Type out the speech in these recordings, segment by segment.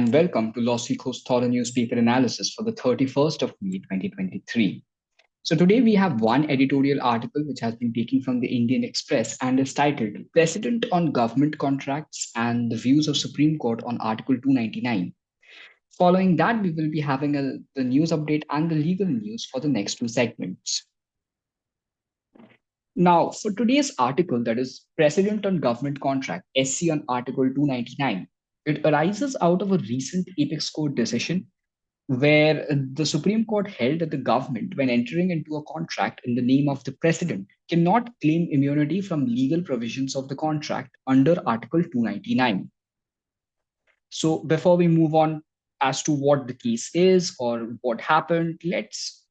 and welcome to LawSikho's thorough newspaper analysis for the 31st of May 2023. So today we have one editorial article which has been taken from the Indian Express and is titled Precedent on Government Contracts and the Views of Supreme Court on Article 299. Following that, we will be having the news update and the legal news for the next two segments. Now, for today's article, that is Precedent on Government Contract, SC on Article 299, it arises out of a recent Apex Court decision where the Supreme Court held that the government, when entering into a contract in the name of the president, cannot claim immunity from legal provisions of the contract under Article 299. So before we move on as to what the case is or what happened, let's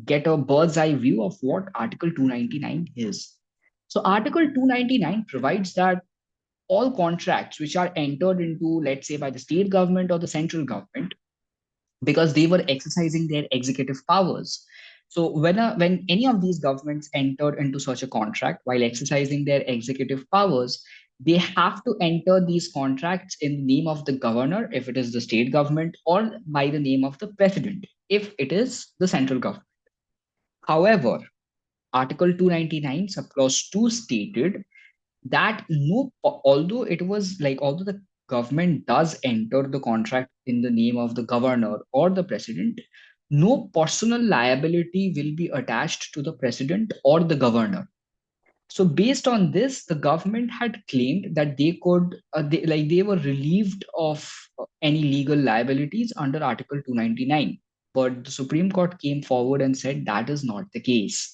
get a bird's eye view of what Article 299 is. So Article 299 provides that all contracts which are entered into, let's say, by the state government or the central government, because they were exercising their executive powers. So when any of these governments entered into such a contract while exercising their executive powers, they have to enter these contracts in the name of the governor if it is the state government, or by the name of the president if it is the central government. However, Article 299 subclause 2 stated that although the government does enter the contract in the name of the governor or the president, no personal liability will be attached to the president or the governor. So based on this, the government had claimed that they were relieved of any legal liabilities under Article 299. But the Supreme Court came forward and said that is not the case.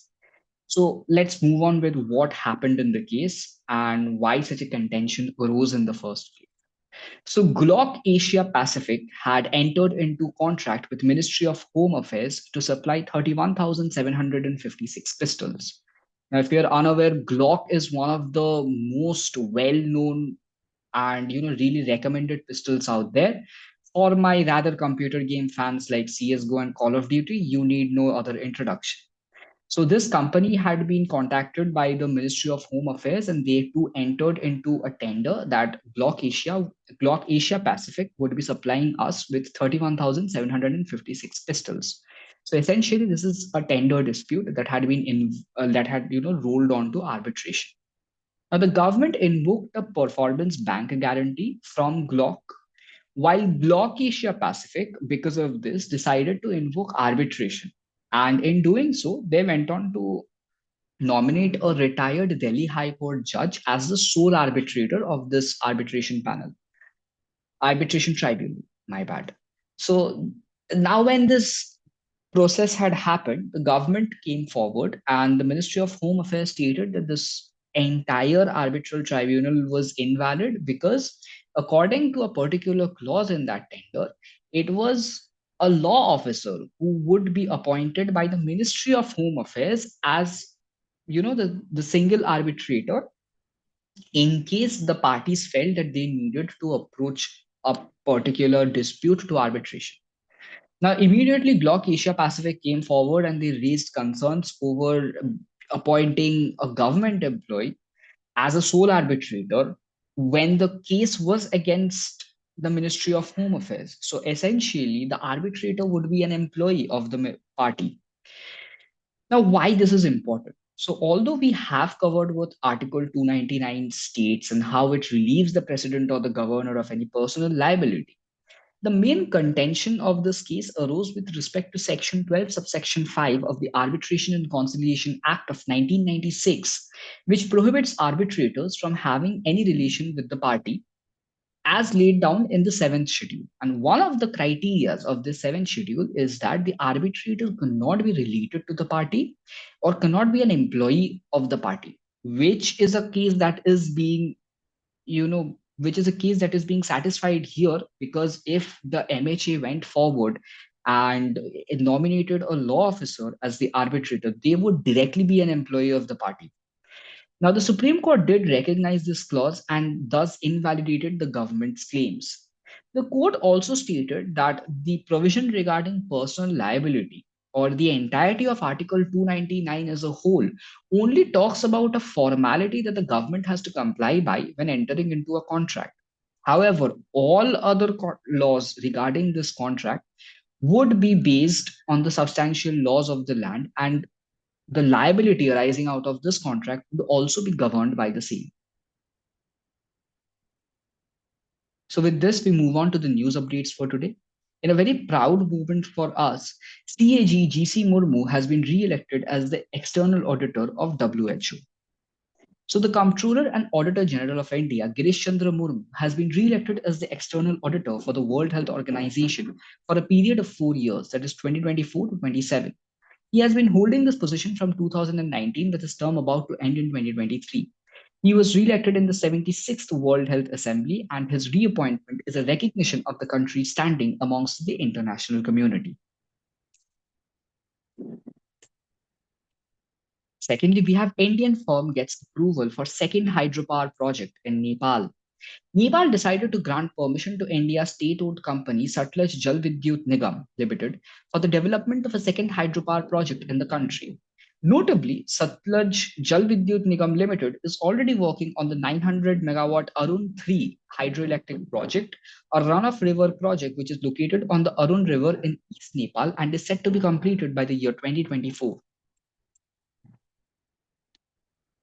So let's move on with what happened in the case and why such a contention arose in the first place. So Glock Asia Pacific had entered into contract with Ministry of Home Affairs to supply 31,756 pistols. Now, if you're unaware, Glock is one of the most well-known and really recommended pistols out there. For my rather computer game fans like CSGO and Call of Duty, you need no other introduction. So this company had been contacted by the Ministry of Home Affairs, and they too entered into a tender that Glock Asia Pacific would be supplying us with 31,756 pistols. So essentially, this is a tender dispute that had been rolled on to arbitration. Now, the government invoked a performance bank guarantee from Glock, while Glock Asia Pacific, because of this, decided to invoke arbitration. And in doing so, they went on to nominate a retired Delhi High Court judge as the sole arbitrator of this arbitration tribunal, my bad. So now when this process had happened, the government came forward and the Ministry of Home Affairs stated that this entire arbitral tribunal was invalid because according to a particular clause in that tender, it was a law officer who would be appointed by the Ministry of Home Affairs as the single arbitrator in case the parties felt that they needed to approach a particular dispute to arbitration. Now, immediately, Glock Asia Pacific came forward and they raised concerns over appointing a government employee as a sole arbitrator when the case was against the Ministry of Home Affairs. So essentially, the arbitrator would be an employee of the party. Now, why this is important? So although we have covered what Article 299 states and how it relieves the president or the governor of any personal liability, the main contention of this case arose with respect to Section 12, subsection 5 of the Arbitration and Conciliation Act of 1996, which prohibits arbitrators from having any relation with the party as laid down in the seventh schedule. And one of the criteria of the seventh schedule is that the arbitrator cannot be related to the party or cannot be an employee of the party, which is a case that is being, satisfied here, because if the MHA went forward and it nominated a law officer as the arbitrator, they would directly be an employee of the party. Now, the Supreme Court did recognize this clause and thus invalidated the government's claims. The court also stated that the provision regarding personal liability or the entirety of Article 299 as a whole only talks about a formality that the government has to comply by when entering into a contract. However, all other laws regarding this contract would be based on the substantial laws of the land, and the liability arising out of this contract would also be governed by the same. So, with this, we move on to the news updates for today. In a very proud moment for us, CAG GC Murmu has been re elected as the External Auditor of WHO. So, the Comptroller and Auditor General of India, Girish Chandra Murmu, has been re elected as the External Auditor for the World Health Organization for a period of 4 years, that is 2024 to 27. He has been holding this position from 2019, with his term about to end in 2023. He was re-elected in the 76th World Health Assembly, and his reappointment is a recognition of the country's standing amongst the international community. Secondly, we have Indian firm gets approval for second hydropower project in Nepal. Nepal decided to grant permission to India's state-owned company Sutlej Jal Vidyut Nigam Limited for the development of a second hydropower project in the country. Notably, Sutlej Jal Vidyut Nigam Limited is already working on the 900 megawatt Arun 3 hydroelectric project, a run-of-river project which is located on the Arun River in East Nepal and is set to be completed by the year 2024.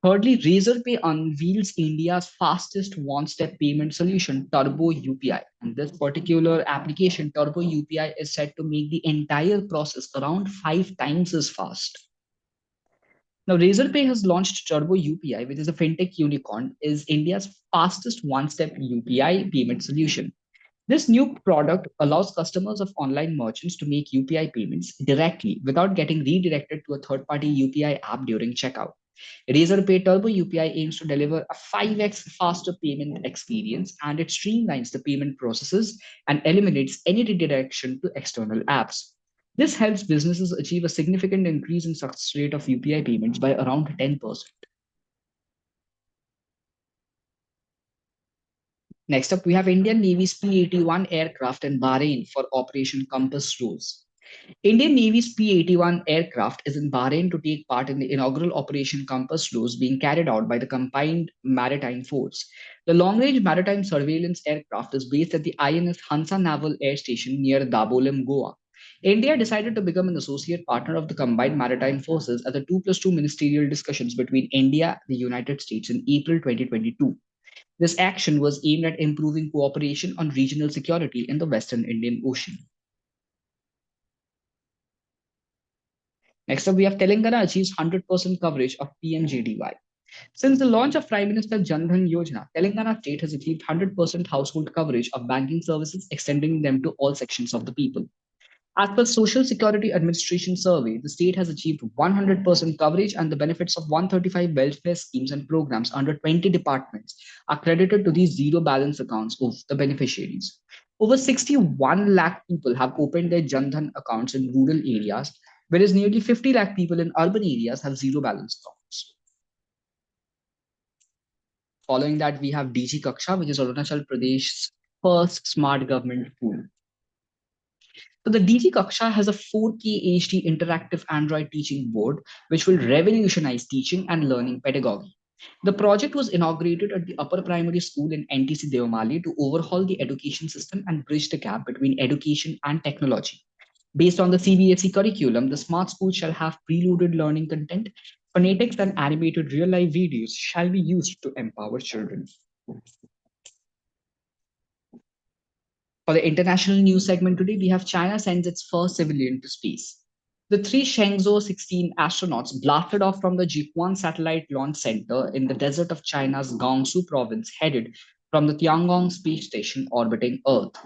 Thirdly, Razorpay unveils India's fastest one-step payment solution, Turbo UPI. And this particular application, Turbo UPI, is set to make the entire process around 5 times as fast. Now, Razorpay has launched Turbo UPI, which is a fintech unicorn, is India's fastest one-step UPI payment solution. This new product allows customers of online merchants to make UPI payments directly without getting redirected to a third-party UPI app during checkout. Razorpay Turbo UPI aims to deliver a 5x faster payment experience, and it streamlines the payment processes and eliminates any redirection to external apps. This helps businesses achieve a significant increase in success rate of UPI payments by around 10%. Next up, we have Indian Navy's P-81 aircraft in Bahrain for Operation Compass Rose. Indian Navy's P-81 aircraft is in Bahrain to take part in the inaugural Operation Compass Rose being carried out by the Combined Maritime Force. The long-range maritime surveillance aircraft is based at the INS Hansa Naval Air Station near Dabolim, Goa. India decided to become an associate partner of the Combined Maritime Forces at the 2+2 ministerial discussions between India and the United States in April 2022. This action was aimed at improving cooperation on regional security in the Western Indian Ocean. Next up, we have Telangana achieves 100% coverage of PMJDY. Since the launch of Prime Minister Jan Dhan Yojana, Telangana state has achieved 100% household coverage of banking services, extending them to all sections of the people. As per Social Security Administration survey, the state has achieved 100% coverage, and the benefits of 135 welfare schemes and programs under 20 departments are credited to these zero balance accounts of the beneficiaries. Over 61 lakh people have opened their Jan Dhan accounts in rural areas, whereas nearly 50 lakh people in urban areas have zero balance accounts. Following that, we have Digi-kaksha, which is Arunachal Pradesh's first smart government tool. So the Digi-kaksha has a 4K HD interactive Android teaching board, which will revolutionize teaching and learning pedagogy. The project was inaugurated at the upper primary school in NTC Devamali to overhaul the education system and bridge the gap between education and technology. Based on the CBSE curriculum, the smart school shall have preloaded learning content. Phonetics and animated real-life videos shall be used to empower children. For the international news segment today, we have China sends its first civilian to space. The three Shenzhou 16 astronauts blasted off from the Jiuquan Satellite Launch Center in the desert of China's Guangzhou province, headed from the Tiangong space station orbiting Earth.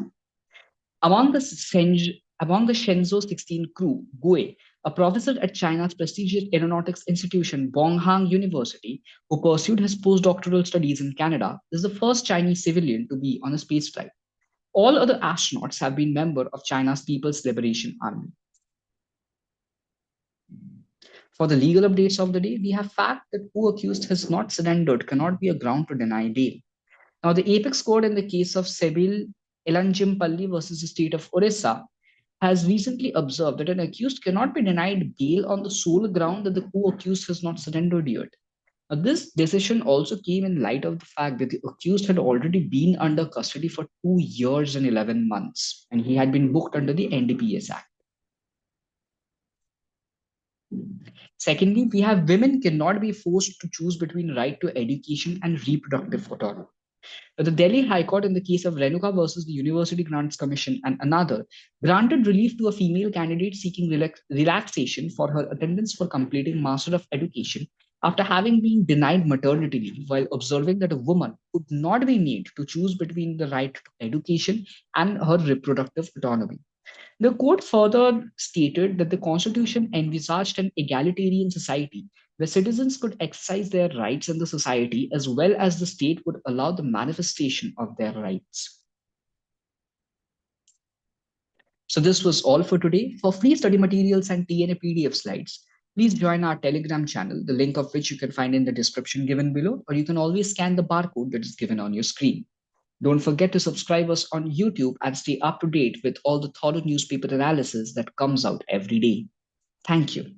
Among the Shenzhou 16 crew, Gui, a professor at China's prestigious aeronautics institution Bonghang University, who pursued his postdoctoral studies in Canada, is the first Chinese civilian to be on a spaceflight. All other astronauts have been members of China's People's Liberation Army. For the legal updates of the day, we have fact that who accused has not surrendered cannot be a ground to deny bail. Now, the apex court in the case of Sebil, Elanjimpally versus the state of Odisha has recently observed that an accused cannot be denied bail on the sole ground that the co-accused has not surrendered yet. This decision also came in light of the fact that the accused had already been under custody for 2 years and 11 months, and he had been booked under the NDPS Act. Secondly, we have women cannot be forced to choose between right to education and reproductive autonomy. The Delhi High Court, in the case of Renuka versus the University Grants Commission and another, granted relief to a female candidate seeking relaxation for her attendance for completing Master of Education after having been denied maternity leave, while observing that a woman could not be made to choose between the right to education and her reproductive autonomy. The court further stated that the Constitution envisaged an egalitarian society where citizens could exercise their rights in the society as well as the state would allow the manifestation of their rights. So, this was all for today. For free study materials and TNA PDF slides, please join our Telegram channel, the link of which you can find in the description given below, or you can always scan the barcode that is given on your screen. Don't forget to subscribe us on YouTube and stay up to date with all the thorough newspaper analysis that comes out every day. Thank you.